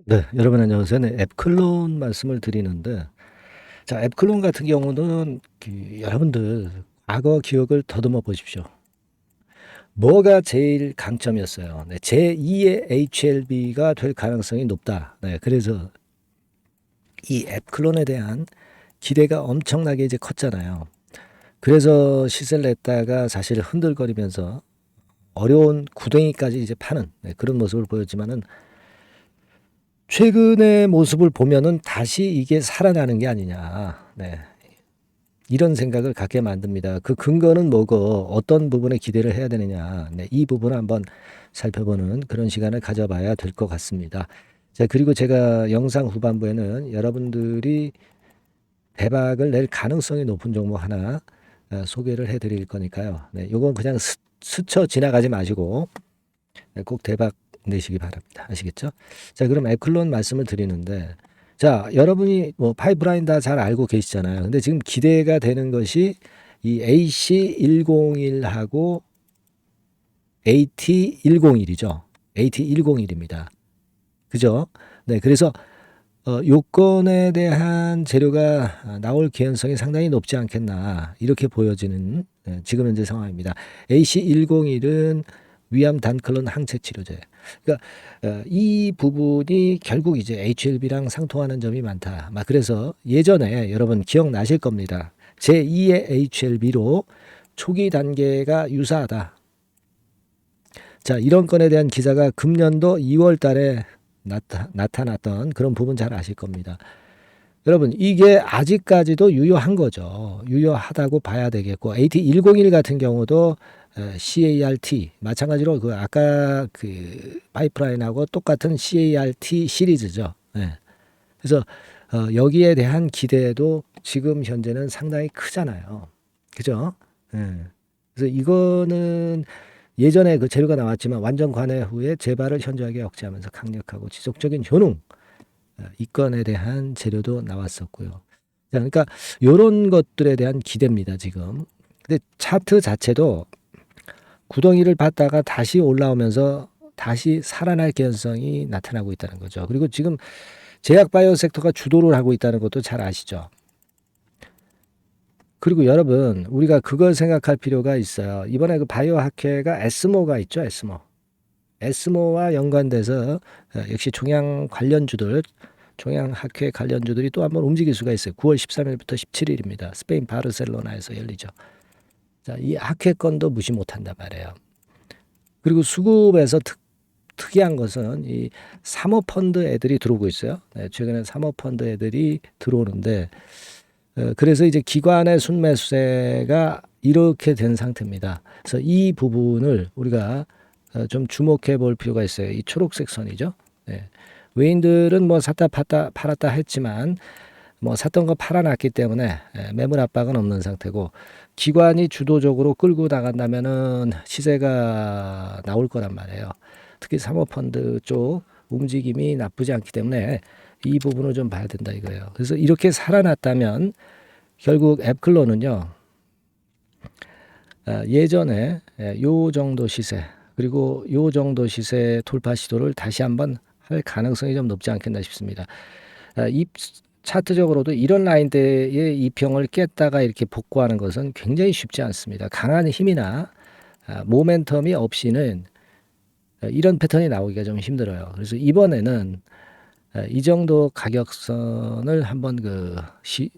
네, 여러분 안녕하세요. 네, 앱클론 말씀을 드리는데, 자, 앱클론 같은 경우는 여러분들 과거 기억을 더듬어 보십시오. 뭐가 제일 강점이었어요? 네, 제2의 HLB가 될 가능성이 높다. 네, 그래서 이 앱클론에 대한 기대가 엄청나게 이제 컸잖아요. 그래서 시세를 냈다가 사실 흔들거리면서 어려운 구덩이까지 이제 파는 그런 모습을 보였지만은 최근의 모습을 보면은 다시 이게 살아나는 게 아니냐. 네. 이런 생각을 갖게 만듭니다. 그 근거는 뭐고 어떤 부분에 기대를 해야 되느냐. 네, 이 부분을 한번 살펴보는 그런 시간을 가져봐야 될 것 같습니다. 자, 그리고 제가 영상 후반부에는 여러분들이 대박을 낼 가능성이 높은 종목 하나 소개를 해 드릴 거니까요. 네, 요건 그냥 스쳐 지나가지 마시고 꼭 대박 내시기 바랍니다. 아시겠죠? 자, 그럼 앱클론 말씀을 드리는데, 자, 여러분이 뭐 파이프라인 다 잘 알고 계시잖아요. 근데 지금 기대가 되는 것이 이 AC101하고 AT101이죠. AT101입니다. 그죠? 네, 그래서 요건에 대한 재료가 나올 개연성이 상당히 높지 않겠나 이렇게 보여지는 지금 현재 상황입니다. AC101은 위암 단클론 항체 치료제. 그러니까 이 부분이 결국 이제 HLB랑 상통하는 점이 많다. 막 그래서 예전에 여러분 기억나실 겁니다. 제2의 HLB로 초기 단계가 유사하다. 자, 이런 건에 대한 기사가 금년도 2월 달에 나타났던 그런 부분 잘 아실 겁니다. 여러분, 이게 아직까지도 유효한 거죠. 유효하다고 봐야 되겠고, AT101 같은 경우도 CART, 마찬가지로 그 아까 그 파이프라인하고 똑같은 CART 시리즈죠. 네. 그래서 여기에 대한 기대도 지금 현재는 상당히 크잖아요. 그죠? 네. 그래서 이거는 예전에 그 재료가 나왔지만 완전 관해 후에 재발을 현저하게 억제하면서 강력하고 지속적인 효능, 이 건에 대한 재료도 나왔었고요. 자, 그러니까 요런 것들에 대한 기대입니다, 지금. 근데 차트 자체도 구덩이를 봤다가 다시 올라오면서 다시 살아날 개연성이 나타나고 있다는 거죠. 그리고 지금 제약 바이오 섹터가 주도를 하고 있다는 것도 잘 아시죠. 그리고 여러분, 우리가 그걸 생각할 필요가 있어요. 이번에 그 바이오 학회가 에스모가 있죠, 에스모. 에스모와 연관돼서 역시 종양 관련주들, 종양 학회 관련주들이 또 한번 움직일 수가 있어요. 9월 13일부터 17일입니다. 스페인 바르셀로나에서 열리죠. 자, 이 학회 건도 무시 못한단 말이에요. 그리고 수급에서 특이한 것은 이 사모펀드 애들이 들어오고 있어요. 네, 최근에 사모펀드 애들이 들어오는데, 그래서 이제 기관의 순매수세가 이렇게 된 상태입니다. 그래서 이 부분을 우리가 좀 주목해 볼 필요가 있어요. 이 초록색 선이죠. 네. 외인들은 뭐 샀다 팔았다 했지만 뭐 샀던 거 팔아놨기 때문에 매물 압박은 없는 상태고, 기관이 주도적으로 끌고 나간다면은 시세가 나올 거란 말이에요. 특히 사모펀드 쪽 움직임이 나쁘지 않기 때문에 이 부분을 좀 봐야 된다 이거예요. 그래서 이렇게 살아났다면 결국 앱클로는요, 예전에 요 정도 시세, 그리고 요 정도 시세 돌파 시도를 다시 한번 할 가능성이 좀 높지 않겠나 싶습니다. 이 차트적으로도 이런 라인대의 이평을 깼다가 이렇게 복구하는 것은 굉장히 쉽지 않습니다. 강한 힘이나 모멘텀이 없이는 이런 패턴이 나오기가 좀 힘들어요. 그래서 이번에는 이 정도 가격선을 한번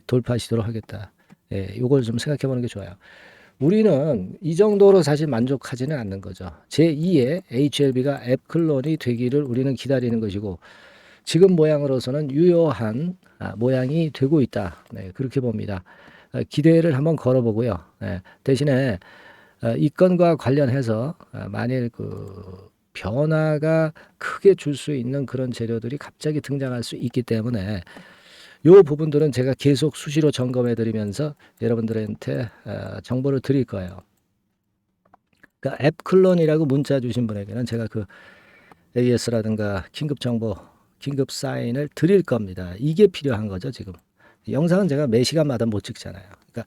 돌파 시도를 하겠다. 예, 요걸 좀 생각해 보는 게 좋아요. 우리는 이 정도로 사실 만족하지는 않는 거죠. 제2의 HLB가 앱클론이 되기를 우리는 기다리는 것이고, 지금 모양으로서는 유효한 모양이 되고 있다. 네, 그렇게 봅니다. 기대를 한번 걸어보고요. 네, 대신에 이 건과 관련해서 만일 그 변화가 크게 줄 수 있는 그런 재료들이 갑자기 등장할 수 있기 때문에 요 부분들은 제가 계속 수시로 점검해 드리면서 여러분들한테 정보를 드릴 거예요. 그러니까 앱클론이라고 문자 주신 분에게는 제가 그 AS라든가 긴급 정보, 긴급 사인을 드릴 겁니다. 이게 필요한 거죠, 지금. 영상은 제가 매 시간마다 못 찍잖아요. 그러니까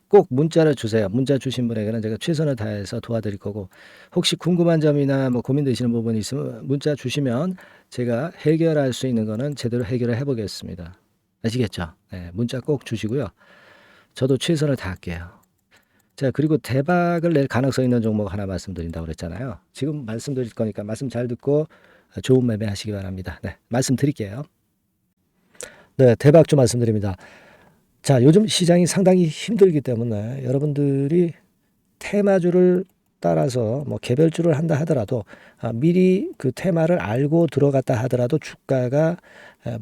꼭 문자를 주세요. 문자 주신 분에게는 제가 최선을 다해서 도와드릴 거고, 혹시 궁금한 점이나 뭐 고민되시는 부분이 있으면 문자 주시면 제가 해결할 수 있는 거는 제대로 해결을 해보겠습니다. 아시겠죠? 네, 문자 꼭 주시고요. 저도 최선을 다할게요. 자, 그리고 대박을 낼 가능성 있는 종목 하나 말씀드린다고 그랬잖아요. 지금 말씀드릴 거니까 말씀 잘 듣고 좋은 매매 하시기 바랍니다. 네, 말씀드릴게요. 네, 대박 좀 말씀드립니다. 자, 요즘 시장이 상당히 힘들기 때문에 여러분들이 테마주를 따라서 뭐 개별주를 한다 하더라도 미리 그 테마를 알고 들어갔다 하더라도 주가가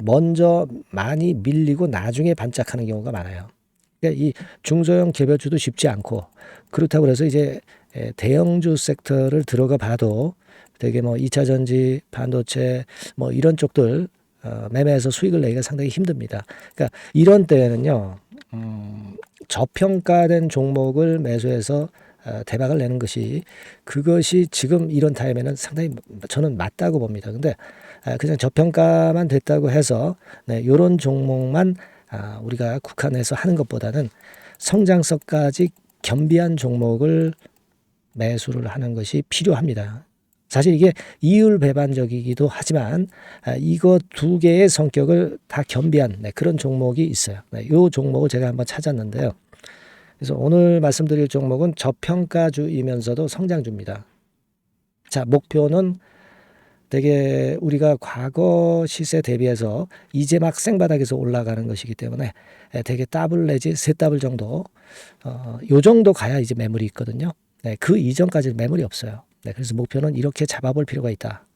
먼저 많이 밀리고 나중에 반짝하는 경우가 많아요. 그러니까 이 중소형 개별주도 쉽지 않고, 그렇다고 해서 이제 대형주 섹터를 들어가 봐도 되게 뭐 2차 전지, 반도체 뭐 이런 쪽들 매매해서 수익을 내기가 상당히 힘듭니다. 그러니까 이런 때에는요, 저평가된 종목을 매수해서 대박을 내는 것이, 그것이 지금 이런 타임에는 상당히 저는 맞다고 봅니다. 근데 그냥 저평가만 됐다고 해서 이런 종목만 우리가 국한해서 하는 것보다는 성장성까지 겸비한 종목을 매수를 하는 것이 필요합니다. 사실 이게 이율배반적이기도 하지만 이거 두 개의 성격을 다 겸비한 그런 종목이 있어요. 이 종목을 제가 한번 찾았는데요. 그래서 오늘 말씀드릴 종목은 저평가주이면서도 성장주입니다. 자, 목표는 되게 우리가 과거 시세 대비해서 이제 막 생바닥에서 올라가는 것이기 때문에 되게 더블 내지 세 더블 정도, 요 정도 가야 이제 매물이 있거든요. 그 이전까지는 매물이 없어요. 그래서 목표는 이렇게 잡아볼 필요가 있다.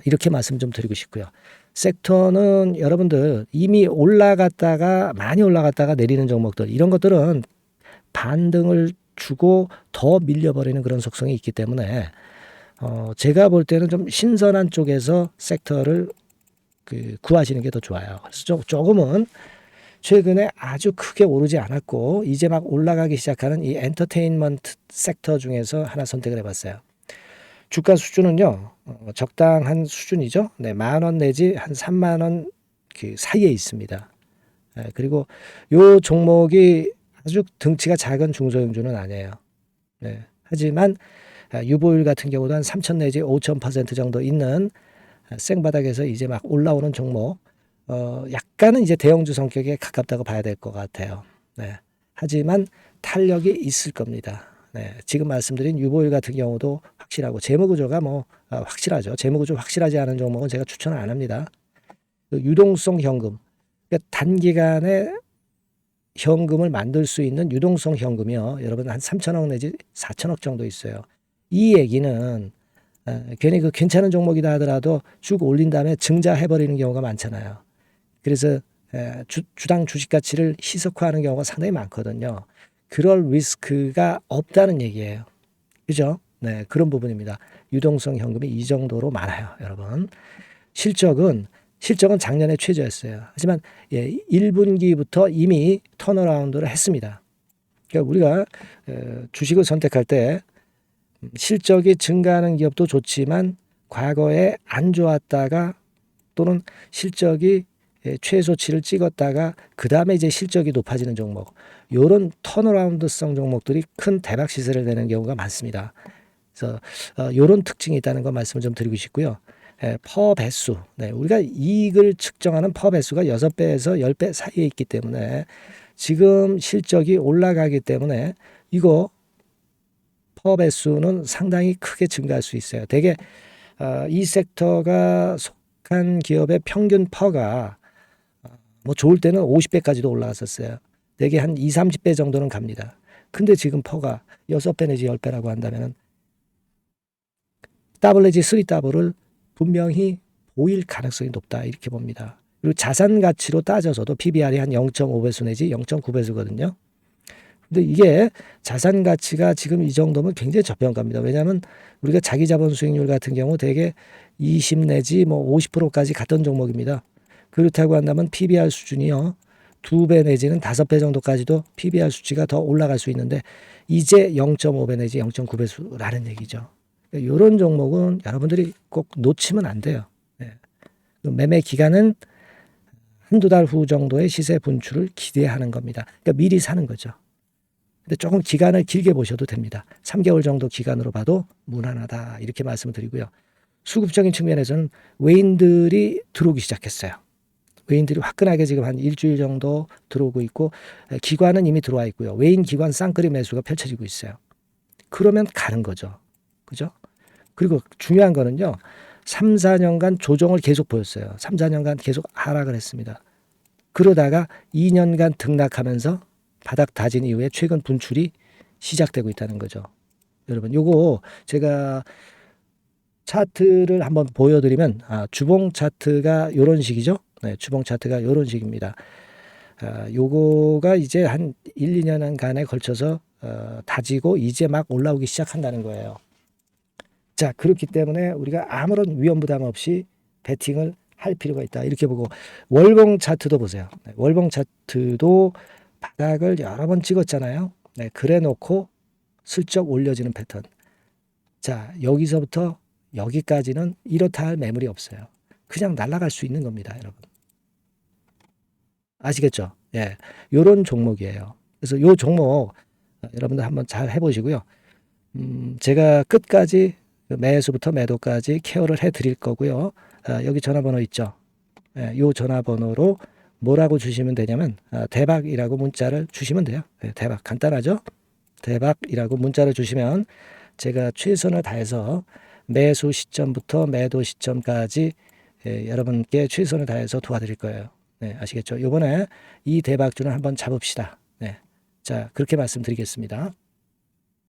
이렇게 말씀 좀 드리고 싶고요. 섹터는 여러분들 이미 올라갔다가 많이 올라갔다가 내리는 종목들, 이런 것들은 반등을 주고 더 밀려버리는 그런 속성이 있기 때문에 제가 볼 때는 좀 신선한 쪽에서 섹터를 구하시는 게 더 좋아요. 그래서 조금은 최근에 아주 크게 오르지 않았고 이제 막 올라가기 시작하는 이 엔터테인먼트 섹터 중에서 하나 선택을 해봤어요. 주가 수준은요, 적당한 수준이죠. 네, 10,000원 내지 한 30,000원 그 사이에 있습니다. 그리고 요 종목이 아주 등치가 작은 중소형주는 아니에요. 네, 하지만 유보율 같은 경우도 한 3,000 내지 5,000% 정도 있는 생바닥에서 이제 막 올라오는 종목, 약간은 이제 대형주 성격에 가깝다고 봐야 될 것 같아요. 네. 하지만 탄력이 있을 겁니다. 네. 지금 말씀드린 유보율 같은 경우도 확실하고 재무구조가 뭐 확실하죠. 재무구조 확실하지 않은 종목은 제가 추천을 안 합니다. 유동성 현금, 그러니까 단기간에 현금을 만들 수 있는 유동성 현금이요, 여러분 한 3,000억 내지 4,000억 정도 있어요. 이 얘기는 괜히 그 괜찮은 종목이다 하더라도 쭉 올린 다음에 증자해버리는 경우가 많잖아요. 그래서 주당 주식 가치를 희석화하는 경우가 상당히 많거든요. 그럴 리스크가 없다는 얘기예요. 그죠? 네, 그런 부분입니다. 유동성 현금이 이 정도로 많아요, 여러분. 실적은 작년에 최저였어요. 하지만 1분기부터 이미 턴어라운드를 했습니다. 그러니까 우리가 주식을 선택할 때 실적이 증가하는 기업도 좋지만 과거에 안 좋았다가 또는 실적이 최소치를 찍었다가 그 다음에 이제 실적이 높아지는 종목, 이런 턴어라운드성 종목들이 큰 대박 시세를 내는 경우가 많습니다. 그래서 이런 특징이 있다는 거 말씀을 좀 드리고 싶고요. 퍼 배수, 우리가 이익을 측정하는 퍼 배수가 6배에서 10배 사이에 있기 때문에 지금 실적이 올라가기 때문에 이거 퍼 배수는 상당히 크게 증가할 수 있어요. 대개 이 섹터가 속한 기업의 평균 퍼가 뭐 좋을 때는 50배까지도 올라갔었어요. 대개 한 2, 30배 정도는 갑니다. 근데 지금 퍼가 6배 내지 10배라고 한다면 더블 내지 3더블을 분명히 보일 가능성이 높다, 이렇게 봅니다. 그리고 자산 가치로 따져서도 PBR이 한 0.5배수 내지 0.9배수거든요. 근데 이게 자산 가치가 지금 이 정도면 굉장히 저평가입니다. 왜냐하면 우리가 자기 자본 수익률 같은 경우 대개 20 내지 뭐 50%까지 갔던 종목입니다. 그렇다고 한다면 PBR 수준이요, 2배 내지는 5배 정도까지도 PBR 수치가 더 올라갈 수 있는데 이제 0.5배 내지 0.9배수라는 얘기죠. 이런 종목은 여러분들이 꼭 놓치면 안 돼요. 매매 기간은 한두 달 후 정도의 시세 분출을 기대하는 겁니다. 그러니까 미리 사는 거죠. 근데 조금 기간을 길게 보셔도 됩니다. 3개월 정도 기간으로 봐도 무난하다 이렇게 말씀을 드리고요. 수급적인 측면에서는 외인들이 들어오기 시작했어요. 외인들이 화끈하게 지금 한 일주일 정도 들어오고 있고 기관은 이미 들어와 있고요. 외인 기관 쌍끌이 매수가 펼쳐지고 있어요. 그러면 가는 거죠. 그죠? 그리고 중요한 거는요. 3, 4년간 조정을 계속 보였어요. 3, 4년간 계속 하락을 했습니다. 그러다가 2년간 등락하면서 바닥 다진 이후에 최근 분출이 시작되고 있다는 거죠. 여러분, 요거 제가 차트를 한번 보여드리면 주봉 차트가 요런 식이죠. 네, 주봉 차트가 요런 식입니다. 요거가 이제 한 1, 2년간에 걸쳐서 다지고 이제 막 올라오기 시작한다는 거예요. 자, 그렇기 때문에 우리가 아무런 위험 부담 없이 베팅을 할 필요가 있다. 이렇게 보고 월봉 차트도 보세요. 네, 월봉 차트도 바닥을 여러 번 찍었잖아요. 네, 그래 놓고 슬쩍 올려지는 패턴. 자, 여기서부터 여기까지는 이렇다 할 매물이 없어요. 그냥 날아갈 수 있는 겁니다, 여러분. 아시겠죠? 예. 요런 종목이에요. 그래서 요 종목 여러분들 한번 잘 해보시고요. 제가 끝까지 매수부터 매도까지 케어를 해 드릴 거고요. 여기 전화번호 있죠? 예, 요 전화번호로 뭐라고 주시면 되냐면 대박이라고 문자를 주시면 돼요. 예, 대박 간단하죠? 대박이라고 문자를 주시면 제가 최선을 다해서 매수 시점부터 매도 시점까지 여러분께 최선을 다해서 도와드릴 거예요. 네, 아시겠죠? 이번에 이 대박주는 한번 잡읍시다. 네, 자 그렇게 말씀드리겠습니다.